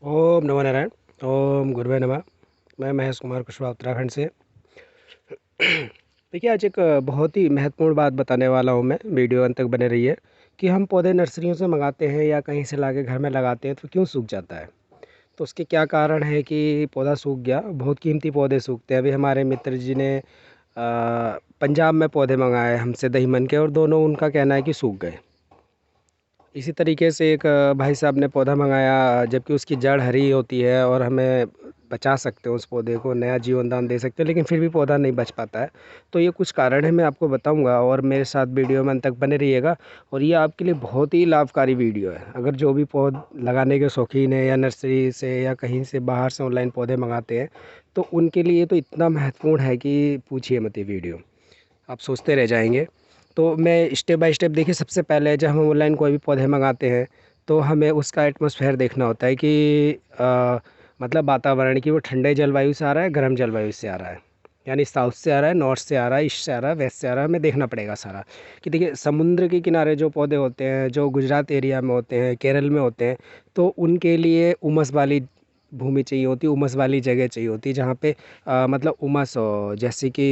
ओम नमो नारायण। ओम गुरुवे नमः। मैं महेश कुमार कुशवाहा उत्तराखंड से। देखिए, आज एक बहुत ही महत्वपूर्ण बात बताने वाला हूँ मैं, वीडियो अंत तक बने रहिए। कि हम पौधे नर्सरियों से मंगाते हैं या कहीं से लाके घर में लगाते हैं तो क्यों सूख जाता है। तो उसके क्या कारण है कि पौधा सूख गया। बहुत कीमती पौधे सूखते हैं। अभी हमारे मित्र जी ने पंजाब में पौधे मंगाए हमसे दहीमन के, और दोनों उनका कहना है कि सूख गए। इसी तरीके से एक भाई साहब ने पौधा मंगाया, जबकि उसकी जड़ हरी होती है और हमें बचा सकते हैं, उस पौधे को नया जीवन दान दे सकते हैं, लेकिन फिर भी पौधा नहीं बच पाता है। तो ये कुछ कारण है, मैं आपको बताऊंगा, और मेरे साथ वीडियो में अंत तक बने रहिएगा। और ये आपके लिए बहुत ही लाभकारी वीडियो है। अगर जो भी पौध लगाने के शौकीन है या नर्सरी से या कहीं से बाहर से ऑनलाइन पौधे मंगाते हैं, तो उनके लिए तो इतना महत्वपूर्ण है कि पूछिए मत। ये वीडियो आप सोचते रह जाएंगे। तो मैं स्टेप बाय स्टेप, देखिए, सबसे पहले जब हम ऑनलाइन कोई भी पौधे मंगाते हैं तो हमें उसका एटमॉस्फेयर देखना होता है कि मतलब वातावरण की वो ठंडे जलवायु से आ रहा है, गर्म जलवायु से आ रहा है। यानी साउथ से आ रहा है, नॉर्थ से आ रहा है, ईस्ट से आ रहा है, वेस्ट से आ रहा है। हमें देखना पड़ेगा सारा कि देखिए, समुद्र के किनारे जो पौधे होते हैं, जो गुजरात एरिया में होते हैं, केरल में होते हैं, तो उनके लिए उमस वाली भूमि चाहिए होती है, उमस वाली जगह चाहिए होती है, जहाँ पे मतलब उमस हो। जैसे कि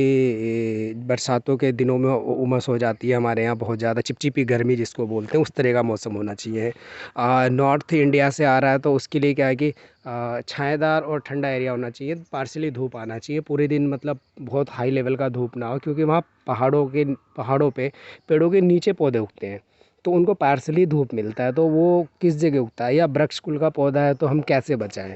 बरसातों के दिनों में उमस हो जाती है हमारे यहाँ बहुत ज़्यादा, चिपचिपी गर्मी जिसको बोलते हैं, उस तरह का मौसम होना चाहिए। नॉर्थ इंडिया से आ रहा है तो उसके लिए क्या है कि छायादार और ठंडा एरिया होना चाहिए, पार्शली धूप आना चाहिए पूरे दिन, मतलब बहुत हाई लेवल का धूप ना हो, क्योंकि वहाँ पहाड़ों पे पेड़ों के नीचे पौधे उगते हैं, तो उनको पार्शली धूप मिलता है। तो वो किस जगह उगता है, या वृक्ष कुल का पौधा है तो हम कैसे बचाएं।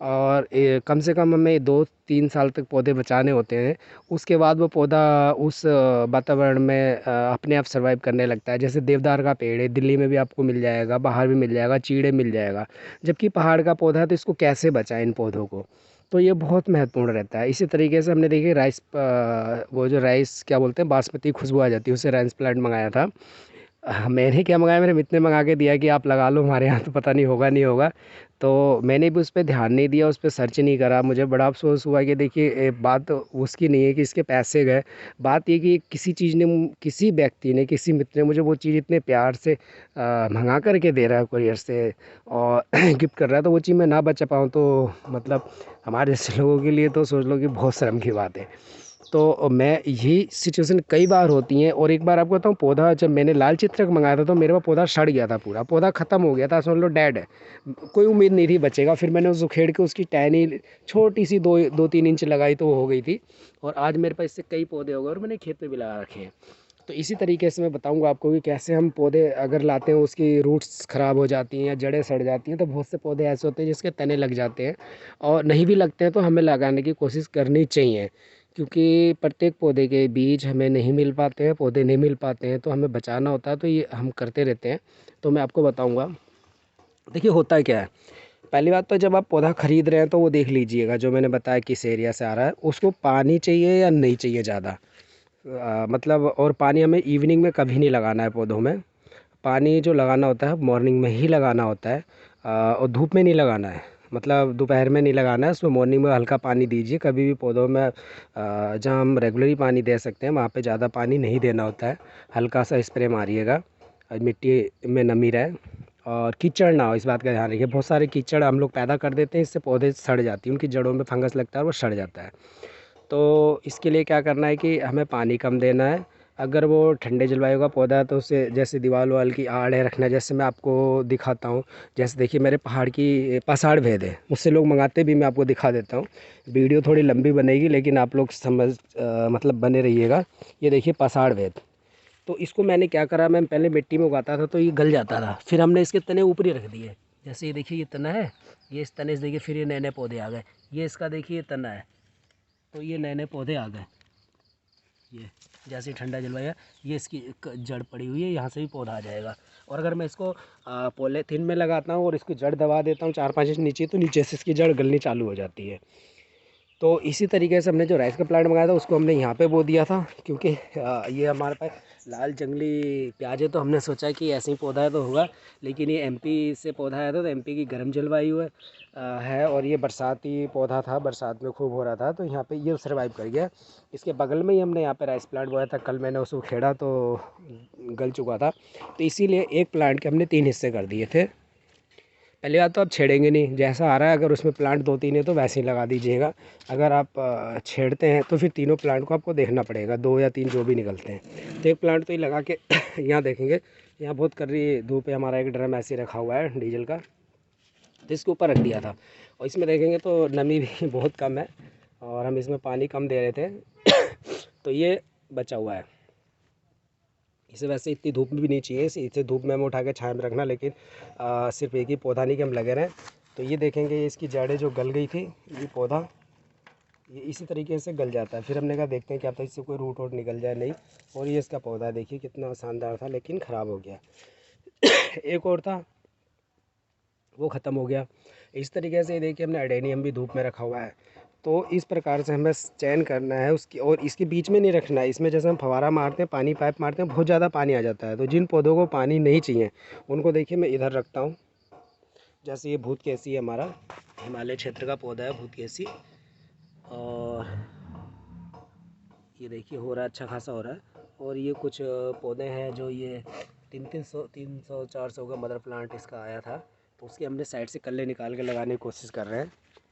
और कम से कम हमें 2-3 साल तक पौधे बचाने होते हैं। उसके बाद वो पौधा उस वातावरण में अपने आप सर्वाइव करने लगता है। जैसे देवदार का पेड़ है, दिल्ली में भी आपको मिल जाएगा, बाहर भी मिल जाएगा, चीड़े मिल जाएगा। जबकि पहाड़ का पौधा है, तो इसको कैसे बचाएं इन पौधों को। तो ये बहुत महत्वपूर्ण रहता है। इसी तरीके से हमने देखिए राइस, वो जो राइस क्या बोलते हैं, बासमती खुशबू आ जाती है, उससे राइस प्लांट मंगाया था। मैंने क्या मंगाया, मेरे मित्र ने मंगा के दिया कि आप लगा लो हमारे यहाँ, तो पता नहीं होगा नहीं होगा। तो मैंने भी उस पर ध्यान नहीं दिया, उस पर सर्च नहीं करा। मुझे बड़ा अफसोस हुआ कि देखिए, बात उसकी नहीं है कि इसके पैसे गए। बात ये कि किसी चीज़ ने, किसी व्यक्ति ने, किसी मित्र ने मुझे वो चीज़ इतने प्यार से मंगा करके दे रहा है कुरियर से, और गिफ्ट कर रहा है, तो वो चीज़ मैं ना बचा पाऊँ तो मतलब हमारे जैसे लोगों के लिए तो समझ लो कि बहुत शर्म की बात है। तो मैं यही सिचुएशन कई बार होती हैं। और एक बार आपको बताऊँ, पौधा जब मैंने लाल चित्रक मंगाया था तो मेरे पास पौधा सड़ गया था, पूरा पौधा ख़त्म हो गया था, समझ लो डेड है। कोई उम्मीद नहीं थी बचेगा। फिर मैंने उस उखेड़ के उसकी टहनी छोटी सी 2-3 इंच लगाई तो वो हो गई थी। और आज मेरे पास इससे कई पौधे हो गए और मैंने खेत में भी लगा रखे हैं। तो इसी तरीके से मैं बताऊंगा आपको कि कैसे हम पौधे अगर लाते हैं, उसकी रूट्स ख़राब हो जाती हैं या जड़ें सड़ जाती हैं, तो बहुत से पौधे ऐसे होते हैं जिसके तने लग जाते हैं। और नहीं भी लगते हैं तो हमें लगाने की कोशिश करनी चाहिए, क्योंकि प्रत्येक पौधे के बीज हमें नहीं मिल पाते हैं, पौधे नहीं मिल पाते हैं, तो हमें बचाना होता है। तो ये हम करते रहते हैं। तो मैं आपको बताऊंगा। देखिए, होता है क्या है। पहली बात तो जब आप पौधा खरीद रहे हैं तो वो देख लीजिएगा, जो मैंने बताया किस एरिया से आ रहा है, उसको पानी चाहिए या नहीं चाहिए ज़्यादा। मतलब, और पानी हमें इवनिंग में कभी नहीं लगाना है पौधों में। पानी जो लगाना होता है मॉर्निंग में ही लगाना होता है। और धूप में नहीं लगाना है, मतलब दोपहर में नहीं लगाना है। उसमें मॉर्निंग में हल्का पानी दीजिए कभी भी पौधों में। जहाँ हम रेगुलरली पानी दे सकते हैं वहाँ पे ज़्यादा पानी नहीं देना होता है। हल्का सा स्प्रे मारिएगा, मिट्टी में नमी रहे और कीचड़ ना हो, इस बात का ध्यान रखिए। बहुत सारे कीचड़ हम लोग पैदा कर देते हैं, इससे पौधे सड़ जाती हैं, उनकी जड़ों में फंगस लगता है और वो सड़ जाता है। तो इसके लिए क्या करना है कि हमें पानी कम देना है। अगर वो ठंडे जलवायु का पौधा है तो उसे जैसे दीवार वाल की आड़ है रखना है। जैसे मैं आपको दिखाता हूँ, जैसे देखिए मेरे पहाड़ की पसाड़ भेद है, मुझसे लोग मंगाते भी, मैं आपको दिखा देता हूँ। वीडियो थोड़ी लंबी बनेगी लेकिन आप लोग समझ मतलब बने रहिएगा। ये देखिए पसाड़ भेद। तो इसको मैंने क्या करा, मैं पहले मिट्टी में उगाता था तो ये गल जाता था, फिर हमने इसके तने ऊपर ही रख दिए। जैसे ये देखिए, ये तना है, ये इस तने से देखिए फिर ये नए नए पौधे आ गए। ये इसका देखिए, ये तना है, तो ये नए नए पौधे आ गए। ये जैसे ठंडा जलवायु है, ये इसकी जड़ पड़ी हुई है, यहाँ से भी पौधा आ जाएगा। और अगर मैं इसको पॉलीथीन में लगाता हूँ और इसकी जड़ दबा देता हूँ 4-5 इंच नीचे, तो नीचे से इसकी जड़ गलनी चालू हो जाती है। तो इसी तरीके से हमने जो राइस का प्लांट मंगाया था उसको हमने यहाँ पे बो दिया था, क्योंकि ये हमारे पास लाल जंगली प्याज है, तो हमने सोचा कि ऐसे ही पौधा है तो होगा। लेकिन ये एमपी से पौधा आया था, तो एमपी की गर्म जलवायु है और ये बरसाती पौधा था, बरसात में खूब हो रहा था, तो यहाँ पे ये सर्वाइव कर गया। इसके बगल में ही हमने यहाँ पे राइस प्लांट बोया था, कल मैंने उसको खेड़ा तो गल चुका था। तो इसीलिए एक प्लांट के हमने 3 हिस्से कर दिए थे। पहली बात तो आप छेड़ेंगे नहीं, जैसा आ रहा है अगर उसमें प्लांट 2-3 है तो वैसे ही लगा दीजिएगा। अगर आप छेड़ते हैं तो फिर तीनों प्लांट को आपको देखना पड़ेगा, 2 या 3 जो भी निकलते हैं। तो एक प्लांट तो ये लगा के यहाँ देखेंगे, यहाँ बहुत कर रही धूप है, हमारा एक ड्रम ऐसे रखा हुआ है डीजल का, तो इसके ऊपर रख दिया था। और इसमें देखेंगे तो नमी भी बहुत कम है और हम इसमें पानी कम दे रहे थे तो ये बचा हुआ है। इसे वैसे इतनी धूप भी नहीं चाहिए, इसे धूप में हम उठा के छाया में रखना, लेकिन सिर्फ एक ही पौधा नहीं कि हम लगे रहें। तो ये देखेंगे इसकी जड़ें जो गल गई थी, ये पौधा ये इसी तरीके से गल जाता है। फिर हमने कहा देखते हैं क्या पता इससे कोई रूट वूट निकल जाए, नहीं। और ये इसका पौधा देखिए कितना शानदार था, लेकिन ख़राब हो गया। एक और था वो ख़त्म हो गया। इस तरीके से देखिए हमने अडेनियम भी धूप में रखा हुआ है। तो इस प्रकार से हमें चयन करना है उसकी, और इसके बीच में नहीं रखना है। इसमें जैसे हम फव्वारा मारते हैं, पानी पाइप मारते हैं, बहुत ज़्यादा पानी आ जाता है। तो जिन पौधों को पानी नहीं चाहिए उनको देखिए मैं इधर रखता हूँ। जैसे ये भूतकेसी है, हमारा हिमालय क्षेत्र का पौधा है भूतकेसी, और ये देखिए हो रहा है, अच्छा खासा हो रहा है। और ये कुछ पौधे हैं जो ये 300-400 का मदर प्लांट इसका आया था, तो उसके हमने साइड से कल्ले निकाल के लगाने की कोशिश कर रहे हैं।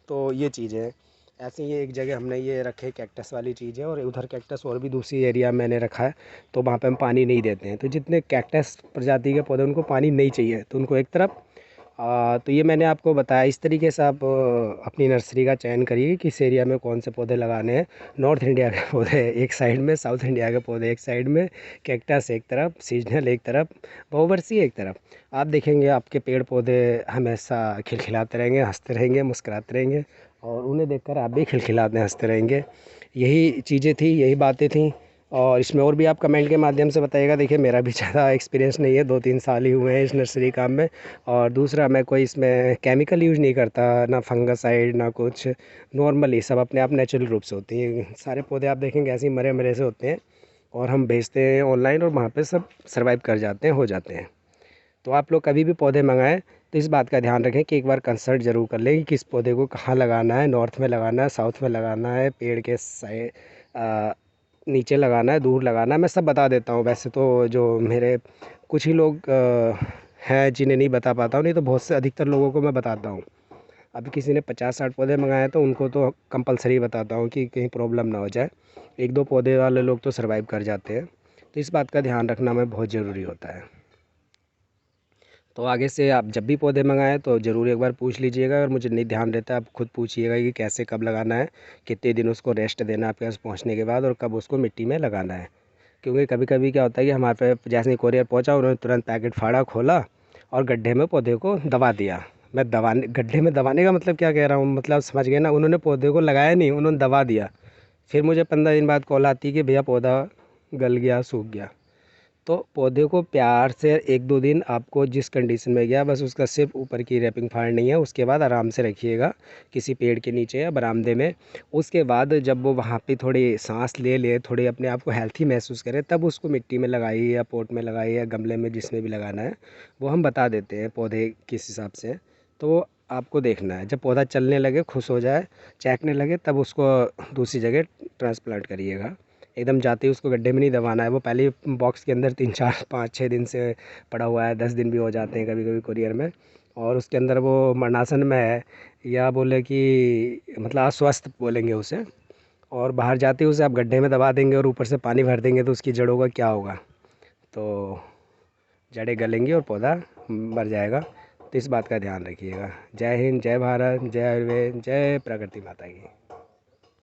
तो ये चीज़ें हैं। ऐसे ही एक जगह हमने ये रखे कैक्टस वाली चीज़ है, और उधर कैक्टस और भी दूसरी एरिया मैंने रखा है, तो वहाँ पे हम पानी नहीं देते हैं। तो जितने कैक्टस प्रजाति के पौधे उनको पानी नहीं चाहिए तो उनको एक तरफ। तो ये मैंने आपको बताया, इस तरीके से आप अपनी नर्सरी का चयन करिए किस एरिया में कौन से पौधे लगाने हैं। नॉर्थ इंडिया के पौधे एक साइड में, साउथ इंडिया के पौधे एक साइड में, कैक्टस एक तरफ, सीजनल एक तरफ, बहुवर्षीय एक तरफ। आप देखेंगे आपके पेड़ पौधे हमेशा खिलखिलाते रहेंगे, हंसते रहेंगे, मुस्कुराते रहेंगे, और उन्हें देखकर आप भी खिलखिलाते हंसते रहेंगे। यही चीज़ें थी, यही बातें थी। और इसमें और भी आप कमेंट के माध्यम से बताइएगा। देखिए मेरा भी ज़्यादा एक्सपीरियंस नहीं है, 2-3 साल ही हुए हैं इस नर्सरी काम में। और दूसरा, मैं कोई इसमें केमिकल यूज़ नहीं करता, ना फंगासाइड ना कुछ। नॉर्मली सब अपने आप नेचुरल रूप से होती हैं। सारे पौधे आप देखेंगे ऐसे ही मरे मरे से होते हैं, और हम बेचते हैं ऑनलाइन, और वहाँ पे सब सर्वाइव कर जाते हैं, हो जाते हैं। तो आप लोग कभी भी पौधे मंगाएं तो इस बात का ध्यान रखें कि एक बार कंसल्ट ज़रूर कर लें कि किस पौधे को कहाँ लगाना है, नॉर्थ में लगाना है, साउथ में लगाना है, पेड़ के साइड नीचे लगाना है, दूर लगाना है। मैं सब बता देता हूँ वैसे तो, जो मेरे कुछ ही लोग हैं जिन्हें नहीं बता पाता हूँ, नहीं तो बहुत से अधिकतर लोगों को मैं बताता हूँ। अभी किसी ने 50-60 पौधे मंगाए तो उनको तो कंपलसरी बताता हूँ कि कहीं प्रॉब्लम ना हो जाए। 1-2 पौधे वाले लोग तो सर्वाइव कर जाते हैं। तो इस बात का ध्यान रखना में बहुत ज़रूरी होता है। तो आगे से आप जब भी पौधे मंगाएं तो ज़रूर एक बार पूछ लीजिएगा। अगर मुझे नहीं ध्यान रहता आप खुद पूछिएगा कि कैसे कब लगाना है, कितने दिन उसको रेस्ट देना है आपके पास पहुंचने के बाद, और कब उसको मिट्टी में लगाना है। क्योंकि कभी कभी क्या होता है कि हमारे पे जैसे ही कोरियर पहुंचा उन्होंने तुरंत पैकेट फाड़ा, खोला और गड्ढे में पौधे को दबा दिया। मैं दबाने, गड्ढे में दबाने का मतलब क्या कह रहा हूँ, मतलब समझ गए ना। उन्होंने पौधे को लगाया नहीं, उन्होंने दबा दिया। फिर मुझे 15 दिन बाद कॉल आती कि भैया पौधा गल गया, सूख गया। तो पौधे को प्यार से 1-2 दिन आपको जिस कंडीशन में गया, बस उसका सिर्फ ऊपर की रैपिंग फाड़नी है। उसके बाद आराम से रखिएगा किसी पेड़ के नीचे या बरामदे में। उसके बाद जब वो वहाँ पे थोड़ी सांस ले ले, थोड़ी अपने आप को हेल्थी महसूस करे, तब उसको मिट्टी में लगाइए या पॉट में लगाइए या गमले में, जिसमें भी लगाना है वो हम बता देते हैं पौधे किस हिसाब से। तो वो आपको देखना है, जब पौधा चलने लगे, खुश हो जाए, चहकने लगे, तब उसको दूसरी जगह ट्रांसप्लांट करिएगा। एकदम जाते ही उसको गड्ढे में नहीं दबाना है। वो पहले ही बॉक्स के अंदर 3-4-5-6 दिन से पड़ा हुआ है, 10 दिन भी हो जाते हैं कभी कभी कुरियर में, और उसके अंदर वो मरणासन में है, या बोले कि मतलब अस्वस्थ बोलेंगे उसे। और बाहर जाते ही उसे आप गड्ढे में दबा देंगे और ऊपर से पानी भर देंगे तो उसकी जड़ों का क्या होगा। तो जड़ें गलेंगी और पौधा मर जाएगा। तो इस बात का ध्यान रखिएगा। जय हिंद, जय भारत, जय आयुर्वेद, जय प्रकृति माता की।